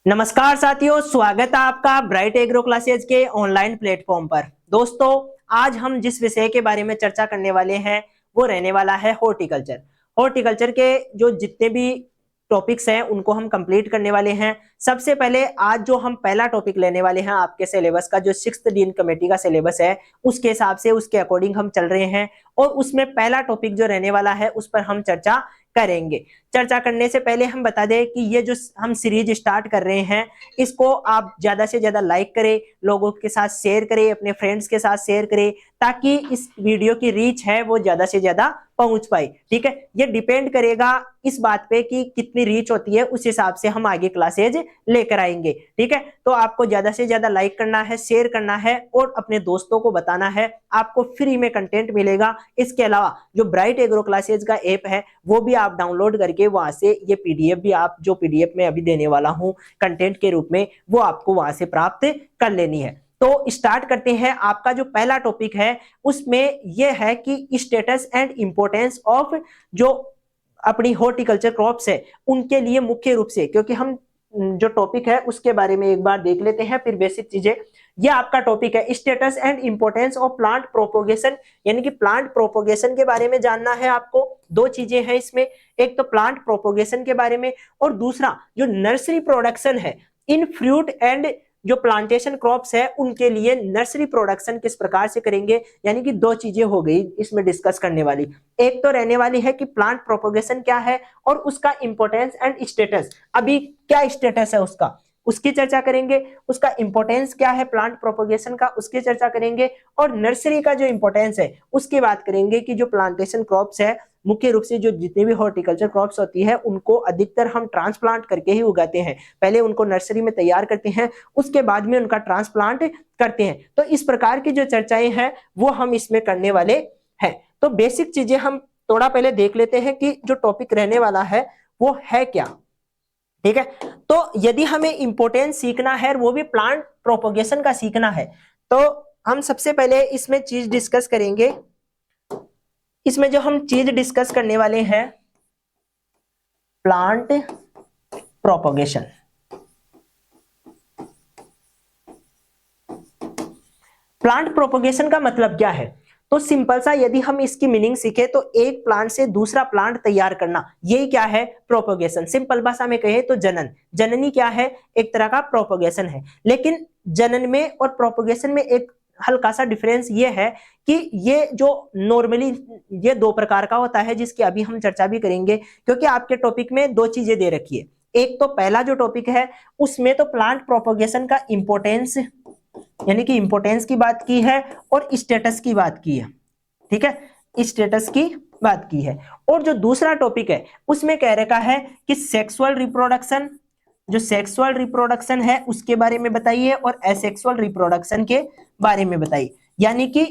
नमस्कार साथियों, स्वागत है आपका ब्राइट एग्रो क्लासेज के ऑनलाइन प्लेटफॉर्म पर। दोस्तों, आज हम जिस विषय के बारे में चर्चा करने वाले हैं वो रहने वाला है हॉर्टिकल्चर। हॉर्टिकल्चर के जो जितने भी टॉपिक्स हैं उनको हम कंप्लीट करने वाले हैं। सबसे पहले आज जो हम पहला टॉपिक लेने वाले हैं आपके सिलेबस का, जो 6th डीन कमेटी का सिलेबस है उसके हिसाब से उसके अकॉर्डिंग हम चल रहे हैं और उसमें पहला टॉपिक जो रहने वाला है उस पर हम चर्चा करेंगे। चर्चा करने से पहले हम बता दें कि ये जो हम सीरीज स्टार्ट कर रहे हैं इसको आप ज्यादा से ज्यादा लाइक करें, लोगों के साथ शेयर करें, अपने फ्रेंड्स के साथ शेयर करें ताकि इस वीडियो की रीच है वो ज्यादा से ज्यादा पहुंच पाए। ठीक है, ये डिपेंड करेगा इस बात पे कि कितनी रीच होती है, उस हिसाब से हम आगे क्लासेज लेकर आएंगे। ठीक है, तो आपको ज्यादा से ज्यादा लाइक करना है, शेयर करना है और अपने दोस्तों को बताना है। आपको फ्री में कंटेंट मिलेगा। इसके अलावा जो ब्राइट एग्रो क्लासेज का ऐप है वो भी आप डाउनलोड करके वहां से ये पीडीएफ भी आप जो पीडीएफ में अभी देने वाला हूं कंटेंट के रूप में वो आपको वहां से प्राप्त कर लेनी है। तो स्टार्ट करते हैं। आपका जो पहला टॉपिक है उसमें यह है कि स्टेटस एंड इंपोर्टेंस ऑफ जो अपनी हॉर्टिकल्चर क्रॉप्स है उनके लिए मुख्य रूप से, क्योंकि हम जो टॉपिक है उसके बारे में एक बार देख लेते हैं फिर बेसिक चीजें। ये आपका टॉपिक है status and importance of plant propagation, यानी कि प्लांट प्रोपोगेशन के बारे में जानना है आपको। दो चीजें हैं इसमें, एक तो प्लांट प्रोपोगेशन के बारे में और दूसरा जो नर्सरी प्रोडक्शन है इन फ्रूट एंड जो प्लांटेशन क्रॉप्स है उनके लिए नर्सरी प्रोडक्शन किस प्रकार से करेंगे। यानी कि दो चीजें हो गई इसमें डिस्कस करने वाली। एक तो रहने वाली है कि प्लांट प्रोपोगेशन क्या है और उसका इंपोर्टेंस एंड स्टेटस, अभी क्या स्टेटस है उसका, उसकी चर्चा करेंगे। उसका इंपोर्टेंस क्या है प्लांट प्रोपोगेशन का, उसकी चर्चा करेंगे। और नर्सरी का जो इंपोर्टेंस है उसकी बात करेंगे कि जो प्लांटेशन क्रॉप्स है मुख्य रूप से जो जितनी भी हॉर्टिकल्चर क्रॉप्स होती है उनको अधिकतर हम ट्रांसप्लांट करके ही उगाते हैं। पहले उनको नर्सरी में तैयार करते हैं, उसके बाद में उनका ट्रांसप्लांट करते हैं। तो इस प्रकार की जो चर्चाएं हैं वो हम इसमें करने वाले हैं। तो बेसिक चीजें हम थोड़ा पहले देख लेते हैं कि जो टॉपिक रहने वाला है वो है क्या। ठीक है, तो यदि हमें इंपोर्टेंस सीखना है वो भी प्लांट प्रोपोगेशन का सीखना है तो हम सबसे पहले इसमें चीज डिस्कस करेंगे। इसमें जो हम चीज डिस्कस करने वाले हैं प्लांट प्रोपोगेशन। प्लांट प्रोपोगेशन का मतलब क्या है? तो सिंपल सा यदि हम इसकी मीनिंग सीखे तो एक प्लांट से दूसरा प्लांट तैयार करना, यही क्या है? प्रोपोगेशन। सिंपल भाषा में कहे तो जनन। जननी क्या है? एक तरह का प्रोपोगेशन है। लेकिन जनन में और प्रोपोगेशन में एक हल्का सा डिफरेंस ये है कि ये जो नॉर्मली ये दो प्रकार का होता है जिसकी अभी हम चर्चा भी करेंगे, क्योंकि आपके टॉपिक में दो चीजें दे रखी है। एक तो पहला जो टॉपिक है उसमें तो प्लांट प्रोपोगेशन का इंपोर्टेंस यानी कि इंपोर्टेंस की बात की है और स्टेटस की बात की है। ठीक है, स्टेटस की बात की है। और जो दूसरा टॉपिक है उसमें कह रखा है कि सेक्सुअल रिप्रोडक्शन, जो सेक्सुअल रिप्रोडक्शन है उसके बारे में बताइए और एसेक्सुअल रिप्रोडक्शन के बारे में बताइए। यानी कि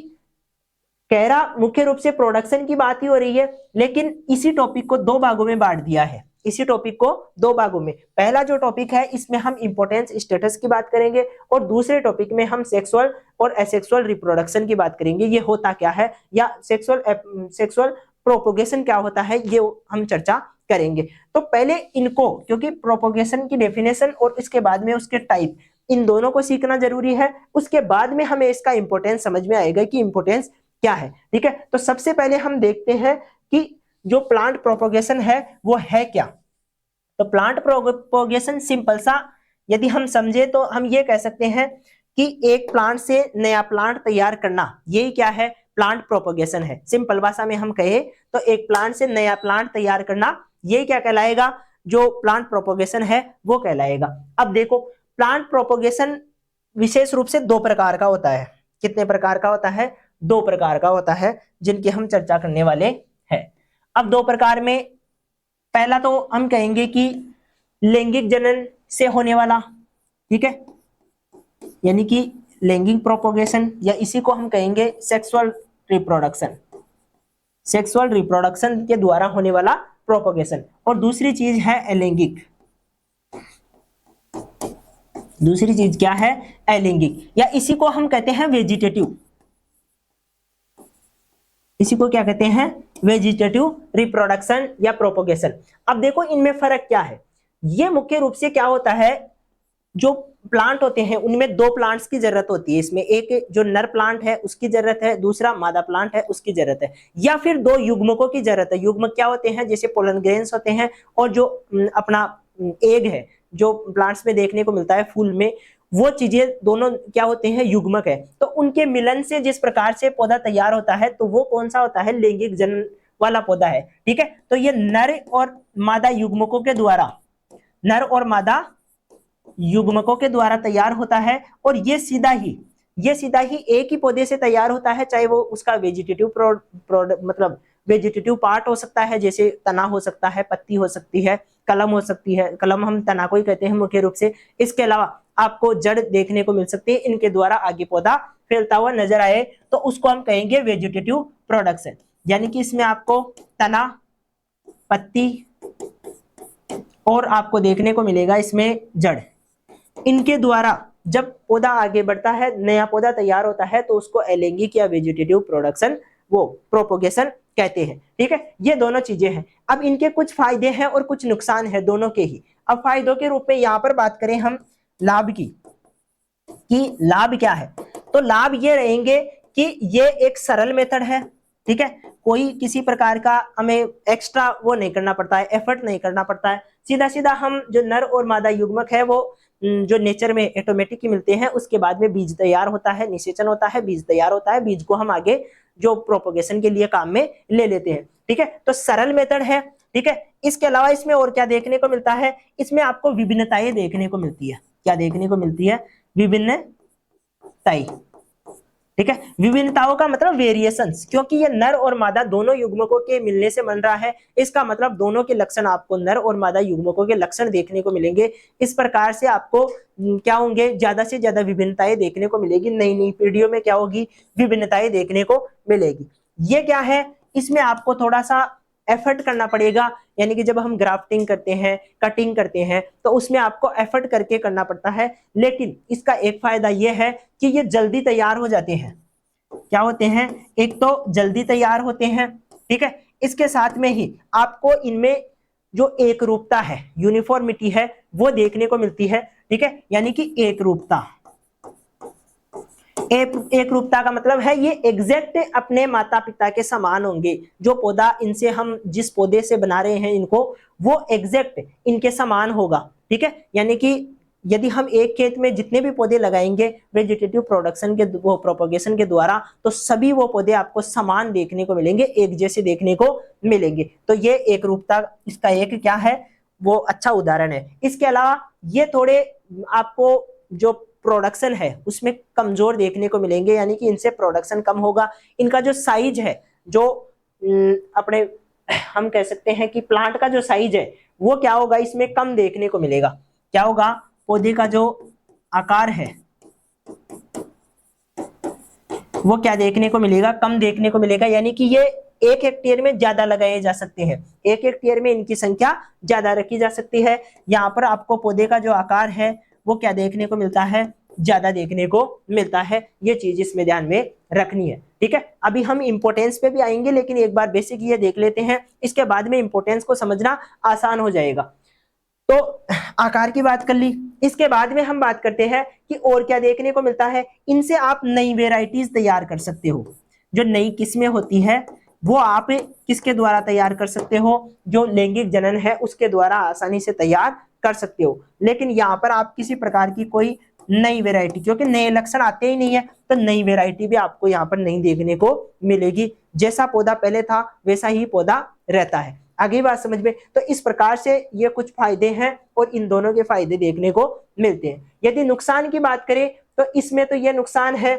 कह रहा मुख्य रूप से प्रोडक्शन की बात ही हो रही है, लेकिन इसी टॉपिक को दो भागों में बांट दिया है। इसी टॉपिक को दो भागों में, पहला जो टॉपिक है इसमें हम इंपोर्टेंस स्टेटस की बात करेंगे और दूसरे टॉपिक में हम सेक्सुअल और एसेक्सुअल रिप्रोडक्शन की बात करेंगे। ये होता क्या है या सेक्सुअल प्रोपोगेशन क्या होता है ये हम चर्चा करेंगे। तो पहले इनको, क्योंकि प्रोपोगेशन की डेफिनेशन और इसके बाद में उसके टाइप, इन दोनों को सीखना जरूरी है। उसके बाद में हमें इसका इंपोर्टेंस समझ में आएगा कि इंपोर्टेंस क्या है। ठीक है, तो सबसे पहले हम देखते हैं कि जो प्लांट प्रोपोगेशन है वो है क्या। तो प्लांट प्रोपोगेशन सिंपल सा यदि हम समझे तो हम ये कह सकते हैं कि एक प्लांट से नया प्लांट तैयार करना, यही क्या है? प्लांट प्रोपोगेशन है। सिंपल भाषा में हम कहे तो एक प्लांट से नया प्लांट तैयार करना, यही क्या कहलाएगा? जो प्लांट प्रोपोगेशन है वो कहलाएगा। अब देखो, प्लांट प्रोपोगेशन विशेष रूप से दो प्रकार का होता है। कितने प्रकार का होता है? दो प्रकार का होता है जिनकी हम चर्चा करने वाले हैं। अब दो प्रकार में पहला तो हम कहेंगे कि लैंगिक जनन से होने वाला, ठीक है, यानी कि लैंगिक प्रोपोगेशन, या इसी को हम कहेंगे सेक्सुअल रिप्रोडक्शन। सेक्सुअल रिप्रोडक्शन के द्वारा होने वाला प्रोपोगेशन। और दूसरी चीज है अलैंगिक। दूसरी चीज क्या है? अलैंगिक, या इसी को हम कहते हैं वेजिटेटिव। इसी को क्या कहते हैं? वेजिटेटिव रिप्रोडक्शन या प्रोपोगेशन। अब देखो इनमें फर्क क्या है। ये मुख्य रूप से क्या होता है जो प्लांट होते हैं उनमें दो प्लांट्स की जरूरत होती है। इसमें एक जो नर प्लांट है उसकी जरूरत है, दूसरा मादा प्लांट है उसकी जरूरत है, या फिर दो युग्मकों की जरूरत है। युग्मक क्या होते हैं? जैसे पोलन ग्रेन्स होते हैं, और जो अपना एग है जो प्लांट्स में देखने को मिलता है फूल में, वो चीजें दोनों क्या होते हैं? युग्मक है। तो उनके मिलन से जिस प्रकार से पौधा तैयार होता है तो वो कौन सा होता है? लैंगिक जनन वाला पौधा है। ठीक है, तो ये नर और मादा युग्मकों के द्वारा, नर और मादा युग्मकों के द्वारा तैयार होता है, और ये सीधा ही एक ही पौधे से तैयार होता है, चाहे वो उसका वेजिटेटिव मतलब वेजिटेटिव पार्ट हो सकता है, जैसे तना हो सकता है, पत्ती हो सकती है, कलम हो सकती है। कलम हम तना को ही कहते हैं मुख्य रूप से। इसके अलावा आपको जड़ देखने को मिल सकती है, इनके द्वारा आगे पौधा फैलता हुआ नजर आए तो उसको हम कहेंगे वेजिटेटिव प्रोडक्शन। यानी कि इसमें आपको तना, पत्ती और आपको देखने को मिलेगा इसमें जड़। इनके द्वारा जब पौधा आगे बढ़ता है, नया पौधा तैयार होता है, तो उसको अलैंगिक या वेजिटेटिव प्रोडक्शन, वो प्रोपोगेशन कहते हैं। ठीक है, ये दोनों चीजें हैं। अब इनके कुछ फायदे हैं और कुछ नुकसान है दोनों के ही। अब फायदों के रूप में यहां पर बात करें हम लाभ की, कि लाभ क्या है, तो लाभ ये रहेंगे कि ये एक सरल मेथड है। ठीक है, कोई किसी प्रकार का हमें एक्स्ट्रा वो नहीं करना पड़ता है, एफर्ट नहीं करना पड़ता है। सीधा सीधा हम जो नर और मादा युग्मक है वो जो नेचर में ऑटोमेटिक ही मिलते हैं, उसके बाद में बीज तैयार होता है, निषेचन होता है, बीज तैयार होता है, बीज को हम आगे जो प्रोपोगेशन के लिए काम में ले लेते हैं। ठीक है, तो सरल मेथड है। ठीक है, इसके अलावा इसमें और क्या देखने को मिलता है? इसमें आपको विभिन्नताएं देखने को मिलती है। क्या देखने को मिलती है? विभिन्नताएं। ठीक है, विभिन्नताओं का मतलब वेरिएशंस, क्योंकि ये नर और मादा दोनों युग्मकों के मिलने से बन रहा है, इसका मतलब दोनों के लक्षण, आपको नर और मादा युग्मकों के लक्षण देखने को मिलेंगे। इस प्रकार से आपको क्या होंगे? ज्यादा से ज्यादा विभिन्नताएं देखने को मिलेगी। नई नई पीढ़ियों में क्या होगी? विभिन्नताएं देखने को मिलेगी। ये क्या है? इसमें आपको थोड़ा सा एफर्ट करना पड़ेगा, यानी कि जब हम ग्राफ्टिंग करते हैं, कटिंग करते हैं, तो उसमें आपको एफर्ट करके करना पड़ता है। लेकिन इसका एक फायदा यह है कि ये जल्दी तैयार हो जाते हैं। क्या होते हैं? एक तो जल्दी तैयार होते हैं। ठीक है, इसके साथ में ही आपको इनमें जो एक रूपता है, यूनिफॉर्मिटी है, वो देखने को मिलती है। ठीक है, यानी कि एक रूपता, एक रूपता का मतलब है ये एग्जैक्ट अपने माता पिता के समान होंगे। जो पौधा इनसे हम जिस पौधे से बना रहे हैं इनको, वो एग्जैक्ट इनके समान होगा। ठीक है, यानी कि यदि हम एक खेत में जितने भी पौधे लगाएंगे वेजिटेटिव प्रोडक्शन के वो प्रोपोगेशन के द्वारा, तो सभी वो पौधे आपको समान देखने को मिलेंगे, एक जैसे देखने को मिलेंगे। तो ये एक रूपता इसका एक क्या है? वो अच्छा उदाहरण है। इसके अलावा ये थोड़े आपको जो प्रोडक्शन है उसमें कमजोर देखने को मिलेंगे, यानी कि इनसे प्रोडक्शन कम होगा। इनका जो साइज है, जो अपने हम कह सकते हैं कि प्लांट का जो साइज है वो क्या होगा? इसमें कम देखने को मिलेगा। क्या होगा? पौधे का जो आकार है वो क्या देखने को मिलेगा? कम देखने को मिलेगा। यानी कि ये 1 हेक्टेयर में ज्यादा लगाए जा सकते हैं, 1 हेक्टेयर में इनकी संख्या ज्यादा रखी जा सकती है। यहाँ पर आपको पौधे का जो आकार है वो क्या देखने को मिलता है? ज्यादा देखने को मिलता है। ये चीज इसमें ध्यान में रखनी है। ठीक है, अभी हम इंपोर्टेंस पे भी आएंगे, लेकिन एक बार बेसिक ये देख लेते हैं, इसके बाद में इंपोर्टेंस को समझना आसान हो जाएगा। तो आकार की बात कर ली, इसके बाद में हम बात करते हैं कि और क्या देखने को मिलता है। इनसे आप नई वेराइटीज तैयार कर सकते हो। जो नई किस्में होती है वो आप किसके द्वारा तैयार कर सकते हो? जो लैंगिक जनन है उसके द्वारा आसानी से तैयार कर सकते हो। लेकिन यहाँ पर आप किसी प्रकार की कोई नई वेराइटी, क्योंकि नए लक्षण आते ही नहीं है, तो नई वेराइटी भी आपको यहाँ पर नहीं देखने को मिलेगी। जैसा पौधा पहले था वैसा ही पौधा रहता है। आगे बात समझ में? तो इस प्रकार से ये कुछ फायदे हैं और इन दोनों के फायदे देखने को मिलते हैं। यदि नुकसान की बात करें तो इसमें तो ये नुकसान है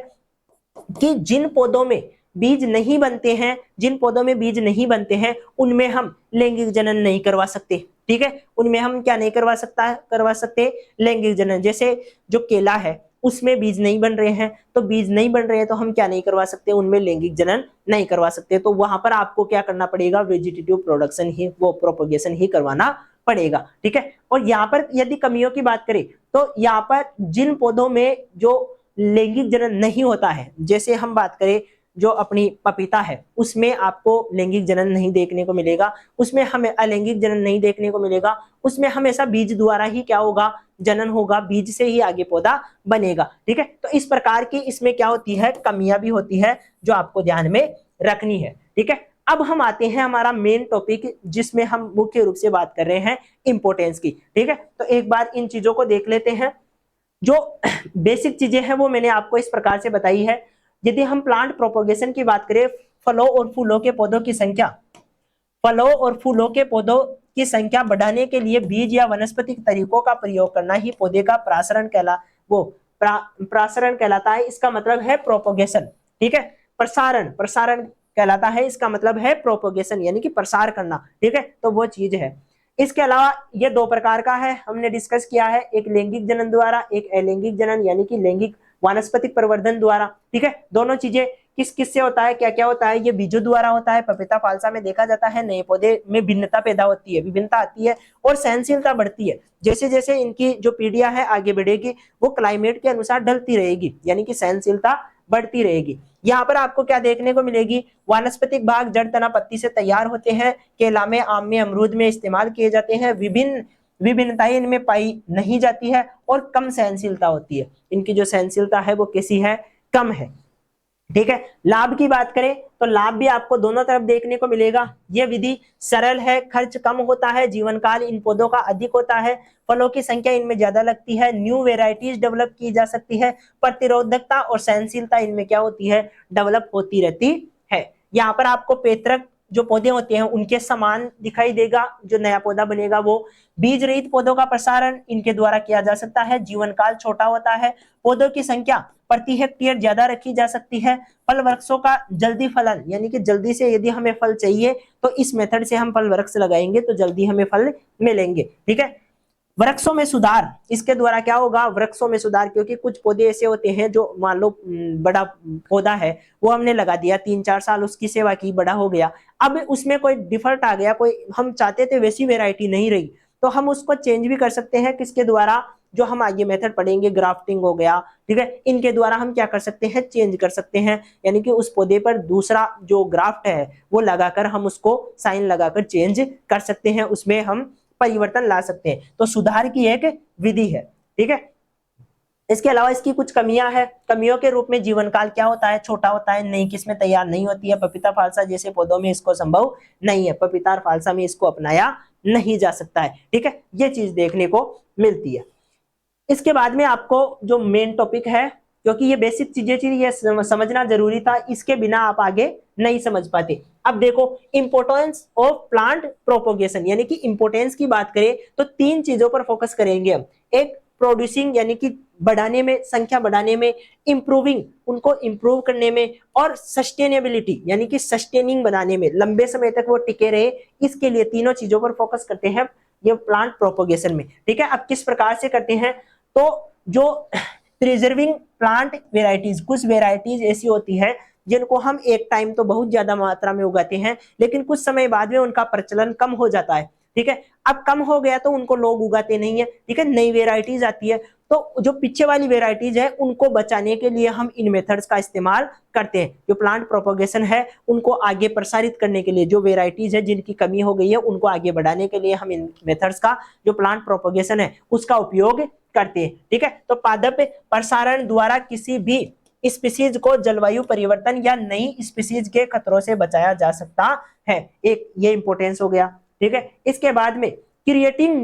कि जिन पौधों में बीज नहीं बनते हैं, जिन पौधों में बीज नहीं बनते हैं उनमें हम लैंगिक जनन नहीं करवा सकते। ठीक है, उनमें हम क्या नहीं करवा सकते? लैंगिक जनन। जैसे जो केला है उसमें बीज नहीं बन रहे हैं, तो बीज नहीं बन रहे हैं तो हम क्या नहीं करवा सकते? उनमें लैंगिक जनन नहीं करवा सकते। तो वहां पर आपको क्या करना पड़ेगा? वेजिटेटिव प्रोडक्शन ही, वो प्रोपोगेशन ही करवाना पड़ेगा। ठीक है, और यहाँ पर यदि कमियों की बात करें तो यहाँ पर जिन पौधों में जो लैंगिक जनन नहीं होता है, जैसे हम बात करें जो अपनी पपीता है उसमें आपको लैंगिक जनन नहीं देखने को मिलेगा, उसमें हमें अलैंगिक जनन नहीं देखने को मिलेगा, उसमें हमेशा बीज द्वारा ही क्या होगा? जनन होगा, बीज से ही आगे पौधा बनेगा। ठीक है, तो इस प्रकार की इसमें क्या होती है, कमियां भी होती है जो आपको ध्यान में रखनी है। ठीक है, अब हम आते हैं हमारा मेन टॉपिक जिसमें हम मुख्य रूप से बात कर रहे हैं इंपोर्टेंस की। ठीक है, तो एक बार इन चीजों को देख लेते हैं। जो बेसिक चीजें हैं वो मैंने आपको इस प्रकार से बताई है। यदि हम प्लांट प्रोपोगेशन की बात करें, फलों और फूलों के पौधों की संख्या, फलों और फूलों के पौधों की संख्या बढ़ाने के लिए बीज या वनस्पतिक तरीकों का प्रयोग करना ही पौधे का प्रासरण कहलाता है। इसका मतलब है प्रोपोगेशन। ठीक है, प्रसारण कहलाता है, इसका मतलब है प्रोपोगेशन यानी कि प्रसार करना। ठीक है, तो वो चीज है। इसके अलावा ये दो प्रकार का है, हमने डिस्कस किया है, एक लैंगिक जनन द्वारा, एक अलैंगिक जनन यानी कि लैंगिक वानस्पतिक प्रवर्धन द्वारा। ठीक है, दोनों चीजें किस किस से होता है, क्या क्या होता है, ये बीजों द्वारा होता है। पपीता फालसा में देखा जाता है नए पौधे में भिन्नता पैदा होती है, विभिन्नता आती है और सहनशीलता बढ़ती है। जैसे जैसे इनकी जो पीढ़ियां है आगे बढ़ेगी वो क्लाइमेट के अनुसार ढलती रहेगी, यानी कि सहनशीलता बढ़ती रहेगी। यहाँ पर आपको क्या देखने को मिलेगी, वानस्पतिक भाग जड़ तना पत्ती से तैयार होते हैं, केला में, आम में, अमरूद में इस्तेमाल किए जाते हैं। विभिन्नताएं इनमें पाई नहीं जाती है और कम सहनशीलता होती है। इनकी जो सहनशीलता है वो कैसी है, कम है। ठीक है, लाभ की बात करें तो लाभ भी आपको दोनों तरफ देखने को मिलेगा। यह विधि सरल है, खर्च कम होता है, जीवन काल इन पौधों का अधिक होता है, फलों की संख्या इनमें ज्यादा लगती है, न्यू वेराइटीज डेवलप की जा सकती है, प्रतिरोधकता और सहनशीलता इनमें क्या होती है, डेवलप होती रहती है। यहाँ पर आपको पेत्रक जो पौधे होते हैं उनके समान दिखाई देगा। जो नया पौधा बनेगा वो बीज रहित पौधों का प्रसारण इनके द्वारा किया जा सकता है। जीवन काल छोटा होता है, पौधों की संख्या प्रति हेक्टेयर ज्यादा रखी जा सकती है। फल वृक्षों का जल्दी फलन यानी कि जल्दी से यदि हमें फल चाहिए तो इस मेथड से हम फल वृक्ष लगाएंगे तो जल्दी हमें फल मिलेंगे। ठीक है, वृक्षों में सुधार, इसके द्वारा क्या होगा, वृक्षों में सुधार, क्योंकि कुछ पौधे ऐसे होते हैं जो मान लो बड़ा पौधा है वो हमने लगा दिया, 3-4 साल उसकी सेवा की, बड़ा हो गया, अब उसमें कोई डिफॉल्ट आ गया, कोई हम चाहते थे वैसी वेराइटी नहीं रही, तो हम उसको चेंज भी कर सकते हैं। किसके द्वारा, जो हम आगे मेथड पढ़ेंगे, ग्राफ्टिंग हो गया। ठीक है, इनके द्वारा हम क्या कर सकते हैं, चेंज कर सकते हैं, यानी कि उस पौधे पर दूसरा जो ग्राफ्ट है वो लगाकर हम उसको साइन लगाकर चेंज कर सकते हैं, उसमें हम परिवर्तन ला सकते हैं। तो सुधार की एक विधि है। ठीक है, इसके अलावा इसकी कुछ कमियां हैं। कमियों के रूप में जीवन काल क्या होता है, छोटा होता है, नई किस्में तैयार नहीं होती है। पपीता फालसा जैसे पौधों में इसको संभव नहीं है, पपीता फालसा में इसको अपनाया नहीं जा सकता है। ठीक है, ये चीज देखने को मिलती है। इसके बाद में आपको जो मेन टॉपिक है, क्योंकि ये बेसिक चीजें थी, ये समझना जरूरी था, इसके बिना आप आगे नहीं समझ पाते। अब देखो, इंपोर्टेंस ऑफ प्लांट प्रोपोगेशन, यानी कि इंपोर्टेंस की बात करें तो 3 चीजों पर फोकस करेंगे हम। एक, प्रोड्यूसिंग यानी कि बढ़ाने में, संख्या बढ़ाने में, इंप्रूविंग उनको इंप्रूव करने में, और सस्टेनेबिलिटी यानी कि सस्टेनिंग बनाने में, लंबे समय तक वो टिके रहे, इसके लिए तीनों चीजों पर फोकस करते हैं ये प्लांट प्रोपोगेशन में। ठीक है, अब किस प्रकार से करते हैं, तो जो प्रिजर्विंग प्लांट वेराइटीज, कुछ वेराइटीज ऐसी होती है जिनको हम एक टाइम तो बहुत ज्यादा मात्रा में उगाते हैं, लेकिन कुछ समय बाद में उनका प्रचलन कम हो जाता है। ठीक है, अब कम हो गया तो उनको लोग उगाते नहीं है। ठीक है, नई वेराइटीज आती है, तो जो पीछे वाली वेराइटीज है उनको बचाने के लिए हम इन मेथड्स का इस्तेमाल करते हैं। जो प्लांट प्रोपोगेशन है उनको आगे प्रसारित करने के लिए, जो वेराइटीज है जिनकी कमी हो गई है उनको आगे बढ़ाने के लिए हम इन मेथड्स का, जो प्लांट प्रोपोगेशन है उसका उपयोग करते हैं। ठीक है, तो पादप प्रसारण द्वारा किसी भी स्पीसीज को जलवायु परिवर्तन या नई स्पीसीज के खतरों से बचाया जा सकता है। एक ये इंपोर्टेंस हो गया। ठीक है, इसके बाद में क्रिएटिंग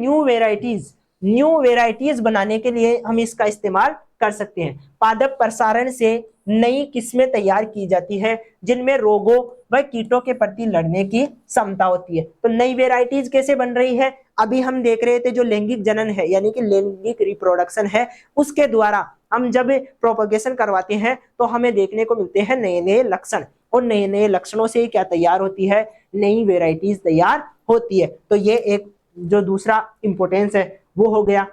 न्यू वेराइटीज बनाने के लिए हम इसका इस्तेमाल कर सकते हैं। पादप प्रसारण से नई किस्में तैयार की जाती है जिनमें रोगों व कीटों के प्रति लड़ने की क्षमता होती है। तो नई वेराइटीज कैसे बन रही है, अभी हम देख रहे थे जो लैंगिक जनन है यानी कि लैंगिक रिप्रोडक्शन है, उसके द्वारा हम जब प्रोपगेशन करवाते हैं तो हमें देखने को मिलते हैं नए नए लक्षण, और नए नए लक्षणों से क्या तैयार होती है, नई वेराइटीज तैयार होती है। तो ये एक जो दूसरा इंपोर्टेंस है वो हो गया।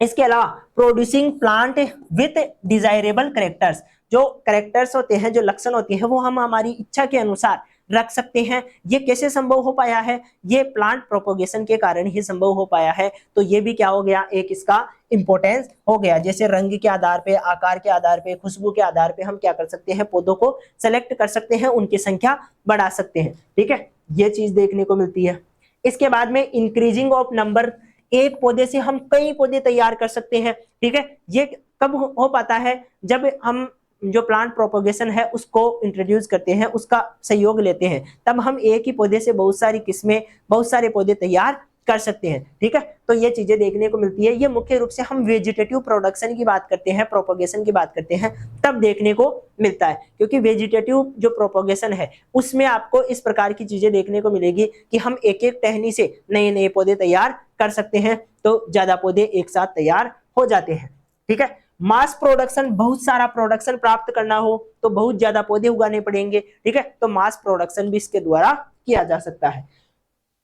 इसके अलावा producing plant with desirable characters, जो कैरेक्टर्स होते हैं, जो लक्षण होते हैं वो हम हमारी इच्छा के अनुसार रख सकते हैं। ये कैसे संभव हो पाया है, ये प्लांट प्रोपोगेशन के कारण ही संभव हो पाया है। तो ये भी क्या हो गया, एक इसका इंपोर्टेंस हो गया। जैसे रंग के आधार पे, आकार के आधार पे, खुशबू के आधार पे हम क्या कर सकते हैं, पौधों को सेलेक्ट कर सकते हैं, उनकी संख्या बढ़ा सकते हैं। ठीक है, ये चीज देखने को मिलती है। इसके बाद में इंक्रीजिंग ऑफ नंबर एक पौधे से हम कई पौधे तैयार कर सकते हैं। ठीक है, ये कब हो पाता है? जब हम जो प्लांट प्रोपोगेशन है उसको इंट्रोड्यूस करते हैं, उसका सहयोग लेते हैं, तब हम एक ही पौधे से बहुत सारी किस्में, बहुत सारे पौधे तैयार कर सकते हैं। ठीक है, तो ये चीजें देखने को मिलती है। ये मुख्य रूप से हम वेजिटेटिव प्रोडक्शन की बात करते हैं, प्रोपोगेशन की बात करते हैं, तब देखने को मिलता है। क्योंकि वेजिटेटिव जो प्रोपोगेशन है उसमें आपको इस प्रकार की चीजें देखने को मिलेगी कि हम एक एक टहनी से नए नए पौधे तैयार कर सकते हैं, तो ज्यादा पौधे एक साथ तैयार हो जाते हैं। ठीक है, मास प्रोडक्शन, बहुत सारा प्रोडक्शन प्राप्त करना हो तो बहुत ज्यादा पौधे उगाने पड़ेंगे। ठीक है, तो मास प्रोडक्शन भी इसके द्वारा किया जा सकता है।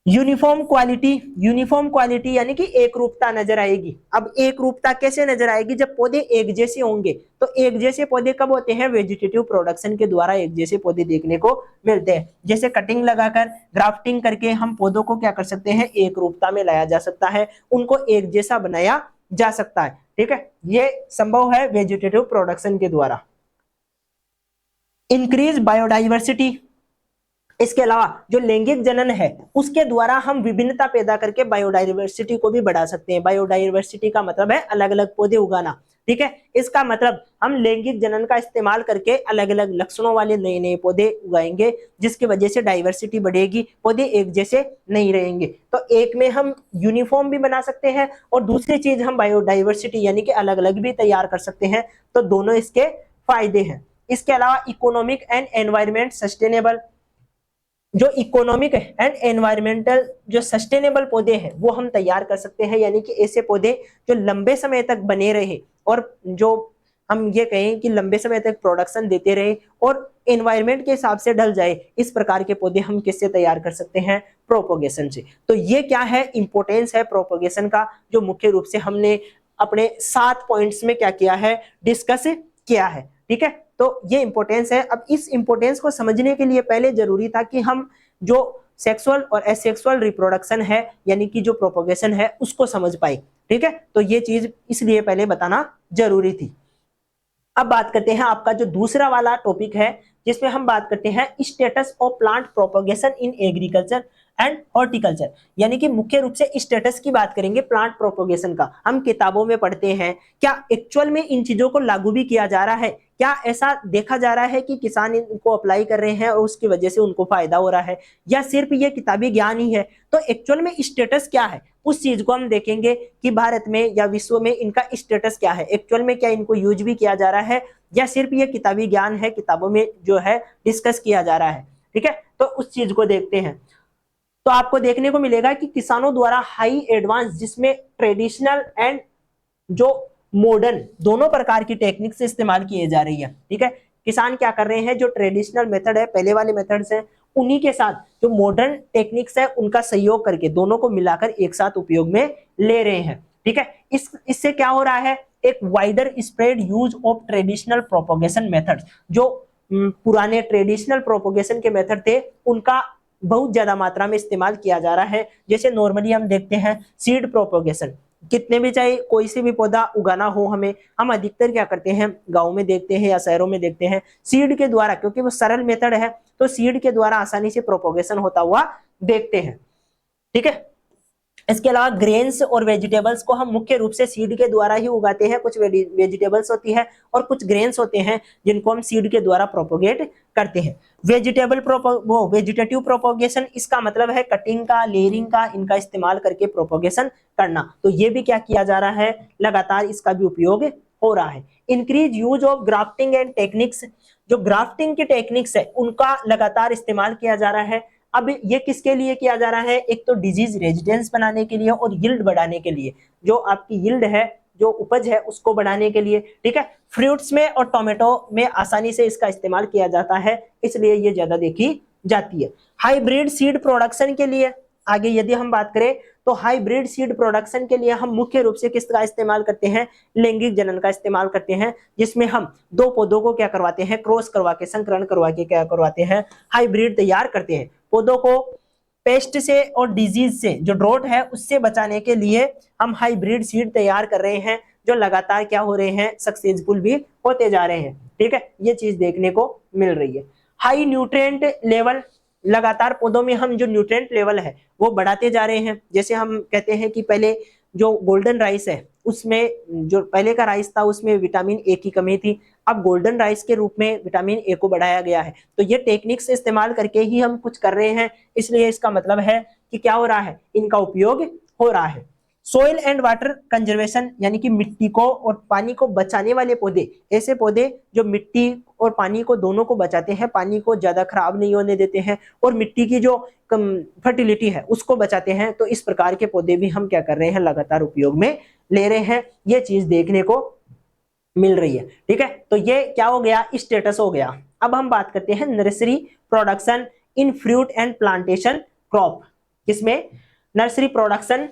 यूनिफॉर्म क्वालिटी, यूनिफॉर्म क्वालिटी यानी कि एक रूपता नजर आएगी। अब एक रूपता कैसे नजर आएगी? जब पौधे एक जैसे होंगे। तो एक जैसे पौधे कब होते हैं? वेजिटेटिव प्रोडक्शन के द्वारा एक जैसे पौधे देखने को मिलते हैं। जैसे कटिंग लगाकर, ग्राफ्टिंग करके हम पौधों को क्या कर सकते हैं? एक रूपता में लाया जा सकता है, उनको एक जैसा बनाया जा सकता है। ठीक है, ये संभव है वेजिटेटिव प्रोडक्शन के द्वारा। इंक्रीज बायोडाइवर्सिटी, इसके अलावा जो लैंगिक जनन है उसके द्वारा हम विभिन्नता पैदा करके बायोडाइवर्सिटी को भी बढ़ा सकते हैं। बायोडाइवर्सिटी का मतलब है अलग अलग पौधे उगाना। ठीक है, इसका मतलब हम लैंगिक जनन का इस्तेमाल करके अलग अलग लक्षणों वाले नए नए पौधे उगाएंगे, जिसकी वजह से डाइवर्सिटी बढ़ेगी, पौधे एक जैसे नहीं रहेंगे। तो एक में हम यूनिफॉर्म भी बना सकते हैं और दूसरी चीज हम बायोडाइवर्सिटी यानी कि अलग अलग भी तैयार कर सकते हैं। तो दोनों इसके फायदे हैं। इसके अलावा इकोनॉमिक एंड एनवायरमेंट सस्टेनेबल, जो इकोनॉमिक एंड एनवायरमेंटल जो सस्टेनेबल पौधे हैं वो हम तैयार कर सकते हैं। यानी कि ऐसे पौधे जो लंबे समय तक बने रहे और जो हम ये कहें कि लंबे समय तक प्रोडक्शन देते रहे और एनवायरमेंट के हिसाब से ढल जाए, इस प्रकार के पौधे हम किससे तैयार कर सकते हैं? प्रोपोगेशन से। तो ये क्या है? इंपॉर्टेंस है प्रोपोगेशन का, जो मुख्य रूप से हमने अपने 7 पॉइंट्स में क्या किया है? डिस्कस किया है। ठीक है, तो ये इंपॉर्टेंस है। अब इस इंपॉर्टेंस को समझने के लिए पहले जरूरी था कि हम जो सेक्सुअल और एसेक्सुअल रिप्रोडक्शन है यानी कि जो प्रोपोगेशन है उसको समझ पाए। ठीक है, तो ये चीज इसलिए पहले बताना जरूरी थी। अब बात करते हैं आपका जो दूसरा वाला टॉपिक है, जिसमें हम बात करते हैं status of plant propagation in agriculture and horticulture. यानी कि मुख्य रूप से स्टेटस की बात करेंगे प्लांट प्रोपोगेशन का। हम किताबों में पढ़ते हैं, क्या एक्चुअल में इन चीजों को लागू भी किया जा रहा है? क्या ऐसा देखा जा रहा है कि किसान इनको अप्लाई कर रहे हैं और उसकी वजह से उनको फायदा हो रहा है, या सिर्फ ये किताबी ज्ञान ही है? तो एक्चुअल में स्टेटस क्या है उस चीज को हम देखेंगे कि भारत में या विश्व में इनका स्टेटस क्या है, एक्चुअल में क्या इनको यूज भी किया जा रहा है या सिर्फ ये किताबी ज्ञान है, किताबों में जो है डिस्कस किया जा रहा है। ठीक है, तो उस चीज को देखते हैं। तो आपको देखने को मिलेगा कि किसानों द्वारा हाई एडवांस, जिसमें ट्रेडिशनल एंड जो मॉडर्न दोनों प्रकार की टेक्निक से इस्तेमाल किए जा रही है। ठीक है, किसान क्या कर रहे हैं? जो ट्रेडिशनल मेथड है, पहले वाले मेथड्स हैं, उन्हीं के साथ जो मॉडर्न टेक्निक्स है उनका सहयोग करके दोनों को मिलाकर एक साथ उपयोग में ले रहे हैं। ठीक है, इससे क्या हो रहा है? एक wider spread use of traditional propagation methods. जो पुराने ट्रेडिशनल प्रोपोगेशन के मेथड थे उनका बहुत ज्यादा मात्रा में इस्तेमाल किया जा रहा है। जैसे नॉर्मली हम देखते हैं सीड प्रोपोगेशन, कितने भी चाहे कोई से भी पौधा उगाना हो हमें, हम अधिकतर क्या करते हैं? गांव में देखते हैं या शहरों में देखते हैं, सीड के द्वारा, क्योंकि वो सरल मेथड है तो सीड के द्वारा आसानी से प्रोपोगेशन होता हुआ देखते हैं। ठीक है, इसके अलावा ग्रेन्स और वेजिटेबल्स को हम मुख्य रूप से सीड के द्वारा ही उगाते हैं। कुछ वेजिटेबल्स होती है और कुछ ग्रेन्स होते हैं जिनको हम सीड के द्वारा प्रोपोगेट करते हैं। वेजिटेटिव प्रोपोगेशन, इसका मतलब है कटिंग का, लेयरिंग का, इनका इस्तेमाल करके प्रोपोगेशन करना। तो ये भी क्या किया जा रहा है? लगातार इसका भी उपयोग हो रहा है। Increase use of grafting and techniques, जो ग्राफ्टिंग की टेक्निक्स है उनका लगातार इस्तेमाल किया जा रहा है। अब ये किसके लिए किया जा रहा है? एक तो डिजीज रेजिडेंस बनाने के लिए और यील्ड बढ़ाने के लिए, जो आपकी यील्ड है, जो उपज है उसको बढ़ाने के लिए। ठीक है, फ्रूट्स में और टोमेटो में आसानी से इसका इस्तेमाल किया जाता है, इसलिए ये ज्यादा देखी जाती है। हाइब्रिड सीड प्रोडक्शन के लिए आगे यदि हम बात करें तो हाइब्रिड सीड प्रोडक्शन के लिए हम मुख्य रूप से किसका इस्तेमाल करते हैं? लैंगिक जनन का इस्तेमाल करते हैं, जिसमें हम दो पौधों को क्या करवाते हैं? क्रॉस करवा के, संकरण करवा के क्या करवाते हैं? हाइब्रिड तैयार करते हैं। पौधों को पेस्ट से और डिजीज से, जो ड्रॉट है उससे बचाने के लिए हम हाइब्रिड सीड तैयार कर रहे हैं, जो लगातार क्या हो रहे हैं? सक्सेसफुल भी होते जा रहे हैं। ठीक है, ये चीज देखने को मिल रही है। हाई न्यूट्रिएंट लेवल, लगातार पौधों में हम जो न्यूट्रिएंट लेवल है वो बढ़ाते जा रहे हैं। जैसे हम कहते हैं कि पहले जो गोल्डन राइस है उसमें, जो पहले का राइस था उसमें विटामिन ए की कमी थी, अब गोल्डन राइस के रूप में विटामिन ए को बढ़ाया गया है। तो ये टेक्निक्स इस्तेमाल करके ही हम कुछ कर रहे हैं, इसलिए इसका मतलब है कि क्या हो रहा है, इनका उपयोग हो रहा है। सोइल एंड वाटर कंजर्वेशन, यानी कि मिट्टी को और पानी को बचाने वाले पौधे, ऐसे पौधे जो मिट्टी और पानी को दोनों को बचाते हैं, पानी को ज्यादा खराब नहीं होने देते हैं और मिट्टी की जो फर्टिलिटी है उसको बचाते हैं। तो इस प्रकार के पौधे भी हम क्या कर रहे हैं, लगातार उपयोग में ले रहे हैं। ये चीज देखने को मिल रही है। ठीक है, तो ये क्या हो गया, स्टेटस हो गया। अब हम बात करते हैं nursery production in fruit and plantation crop. किसमें, nursery production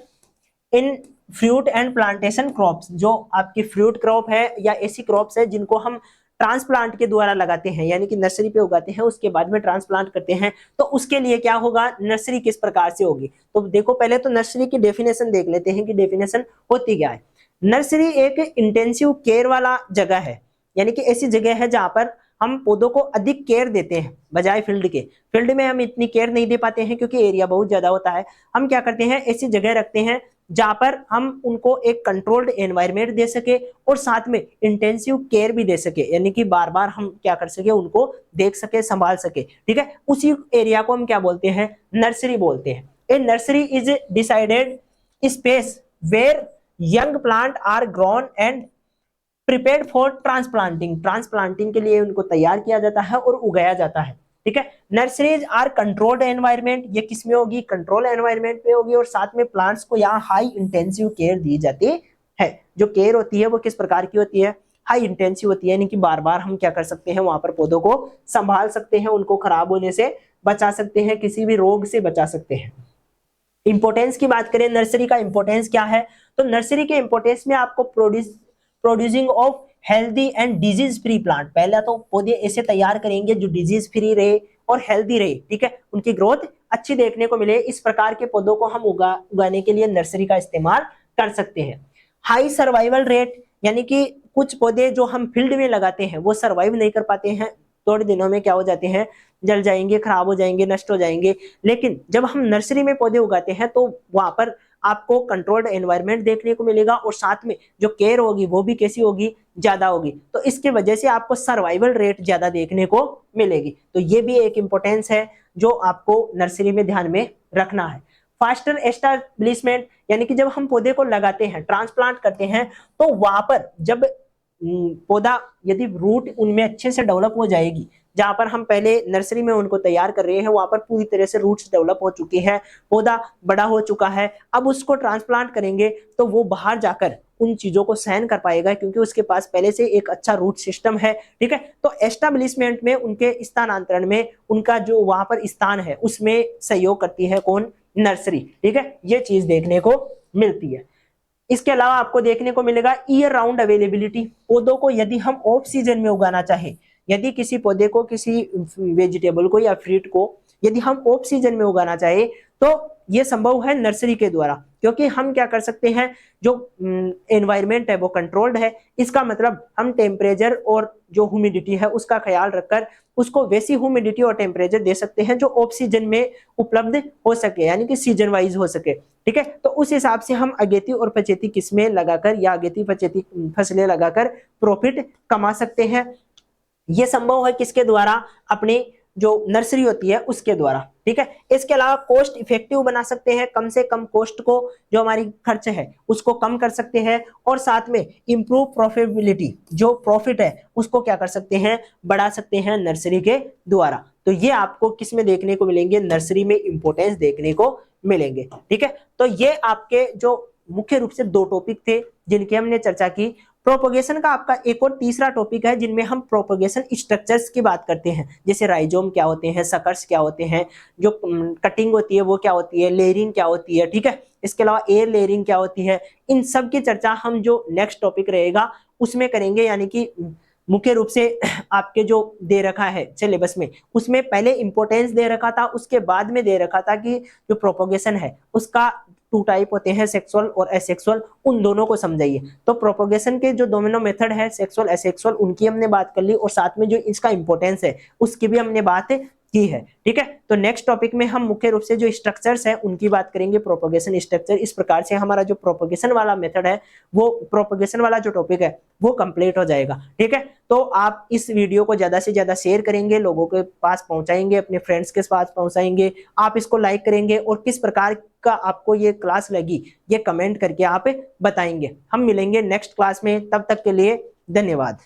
in fruit and plantation crops, जो आपकी फ्रूट क्रॉप है या ऐसी क्रॉप्स है जिनको हम ट्रांसप्लांट के द्वारा लगाते हैं, यानी कि नर्सरी पे उगाते हैं उसके बाद में ट्रांसप्लांट करते हैं। तो उसके लिए क्या होगा, नर्सरी किस प्रकार से होगी। तो देखो पहले तो नर्सरी की डेफिनेशन देख लेते हैं कि डेफिनेशन होती क्या है। नर्सरी एक इंटेंसिव केयर वाला जगह है, यानी कि ऐसी जगह है जहां पर हम पौधों को अधिक केयर देते हैं बजाय फील्ड के। फील्ड में हम इतनी केयर नहीं दे पाते हैं क्योंकि एरिया बहुत ज्यादा होता है। हम क्या करते हैं, ऐसी जगह रखते हैं जहां पर हम उनको एक कंट्रोल्ड एनवायरनमेंट दे सके और साथ में इंटेंसिव केयर भी दे सके, यानी कि बार बार हम क्या कर सके, उनको देख सके, संभाल सके। ठीक है, उसी एरिया को हम क्या बोलते हैं, नर्सरी बोलते हैं। A nursery is decided space where young plant are grown and prepared for transplanting. Transplanting के लिए उनको तैयार किया जाता है और उगाया जाता है। ठीक है, नर्सरीज आर कंट्रोल्ड एनवायरनमेंट, ये किसमें होगी, कंट्रोल एनवायरनमेंट पे होगी और साथ में प्लांट्स को यहाँ हाई इंटेंसिव केयर दी जाती है। जो केयर होती है वो किस प्रकार की होती है, हाई इंटेंसिव होती है, यानी कि बार बार हम क्या कर सकते हैं, वहां पर पौधों को संभाल सकते हैं, उनको खराब होने से बचा सकते हैं, किसी भी रोग से बचा सकते हैं। इंपोर्टेंस की बात करें, नर्सरी का इंपोर्टेंस क्या है, तो नर्सरी के इंपोर्टेंस में आपको producing of healthy and disease free plant, पहला तो पौधे ऐसे तैयार करेंगे जो डिजीज फ्री रहे और हेल्दी रहे। ठीक है, उनकी ग्रोथ अच्छी देखने को मिले, इस प्रकार के पौधों को हम उगाने के लिए नर्सरी का इस्तेमाल कर सकते हैं। हाई सर्वाइवल रेट, यानी कि कुछ पौधे जो हम फील्ड में लगाते हैं वो सर्वाइव नहीं कर पाते हैं, थोड़े दिनों में क्या हो जाते हैं, जल जाएंगे, खराब हो जाएंगे, नष्ट हो जाएंगे। लेकिन जब हम नर्सरी में पौधे उगाते हैं तो वहां पर आपको कंट्रोल्ड एनवायरनमेंट देखने को मिलेगा और साथ में जो केयर होगी वो भी कैसी होगी, ज्यादा होगी। तो इसके वजह से आपको सर्वाइवल रेट ज्यादा देखने को मिलेगी। तो ये भी एक इंपॉर्टेंस है जो आपको नर्सरी में ध्यान में रखना है। फास्टर एस्टैब्लिशमेंट, यानी कि जब हम पौधे को लगाते हैं, ट्रांसप्लांट करते हैं, तो वहां पर जब पौधा, यदि रूट उनमें अच्छे से डेवलप हो जाएगी, जहां पर हम पहले नर्सरी में उनको तैयार कर रहे हैं वहां पर पूरी तरह से रूट्स डेवलप हो चुकी है, पौधा बड़ा हो चुका है, अब उसको ट्रांसप्लांट करेंगे तो वो बाहर जाकर उन चीजों को सहन कर पाएगा क्योंकि उसके पास पहले से एक अच्छा रूट सिस्टम है। ठीक है, तो एस्टैब्लिशमेंट में, उनके स्थानांतरण में, उनका जो वहां पर स्थान है उसमें सहयोग करती है कौन, नर्सरी। ठीक है, ये चीज देखने को मिलती है। इसके अलावा आपको देखने को मिलेगा ईयर राउंड अवेलेबिलिटी, पौधों को यदि हम ऑफ सीजन में उगाना चाहे, यदि किसी पौधे को, किसी वेजिटेबल को या फ्रूट को यदि हम ऑफ सीजन में उगाना चाहे तो ये संभव है नर्सरी के द्वारा, क्योंकि हम क्या कर सकते हैं, जो एनवायरनमेंट है वो कंट्रोल्ड है। इसका मतलब हम टेम्परेचर और जो ह्यूमिडिटी है उसका ख्याल रखकर उसको वैसी ह्यूमिडिटी और टेम्परेचर दे सकते हैं जो ऑफ सीजन में उपलब्ध हो सके, यानी कि सीजन वाइज हो सके। ठीक है, तो उस हिसाब से हम अगेती और पचेती किस्में लगाकर या अगेती पचेती फसलें लगाकर प्रॉफिट कमा सकते हैं। ये संभव है किसके द्वारा, अपनी जो नर्सरी होती है उसके द्वारा। ठीक है, इसके अलावा कॉस्ट इफेक्टिव बना सकते हैं, कम से कम कॉस्ट को, जो हमारी खर्च है उसको कम कर सकते हैं और साथ में इंप्रूव प्रॉफिटेबिलिटी, जो प्रॉफिट है उसको क्या कर सकते हैं, बढ़ा सकते हैं नर्सरी के द्वारा। तो ये आपको किस में देखने को मिलेंगे, नर्सरी में इंपोर्टेंस देखने को मिलेंगे। ठीक है, तो ये आपके जो मुख्य रूप से दो टॉपिक थे जिनकी हमने चर्चा की। प्रोपोगेशन का आपका एक और तीसरा टॉपिक है जिनमें हम प्रोपोगेशन स्ट्रक्चर्स की बात करते हैं, जैसे राइजोम क्या होते हैं, सकर्स क्या होते हैं, जो कटिंग होती है वो क्या होती है, लेयरिंग क्या होती है। ठीक है, इसके अलावा एयर लेयरिंग क्या होती है, इन सब की चर्चा हम जो नेक्स्ट टॉपिक रहेगा उसमें करेंगे। यानी कि मुख्य रूप से आपके जो दे रखा है सिलेबस में, उसमें पहले इंपॉर्टेंस दे रखा था, उसके बाद में दे रखा था कि जो प्रोपोगेशन है उसका टू टाइप होते हैं, सेक्सुअल और एसेक्सुअल, उन दोनों को समझाइए। तो प्रोपोगेशन के जो दोनों मेथड है, सेक्सुअल एसेक्सुअल, उनकी हमने बात कर ली और साथ में जो इसका इंपॉर्टेंस है उसकी भी हमने बात की है। ठीक है, तो नेक्स्ट टॉपिक में हम मुख्य रूप से जो स्ट्रक्चर्स है उनकी बात करेंगे, प्रोपोगेशन स्ट्रक्चर। इस प्रकार से हमारा जो प्रोपोगेशन वाला मेथड है, वो प्रोपोगेशन वाला जो टॉपिक है वो कंप्लीट हो जाएगा। ठीक है, तो आप इस वीडियो को ज्यादा से ज्यादा शेयर करेंगे, लोगों के पास पहुंचाएंगे, अपने फ्रेंड्स के पास पहुंचाएंगे, आप इसको लाइक करेंगे और किस प्रकार का आपको ये क्लास लगी ये कमेंट करके आप बताएंगे। हम मिलेंगे नेक्स्ट क्लास में, तब तक के लिए धन्यवाद।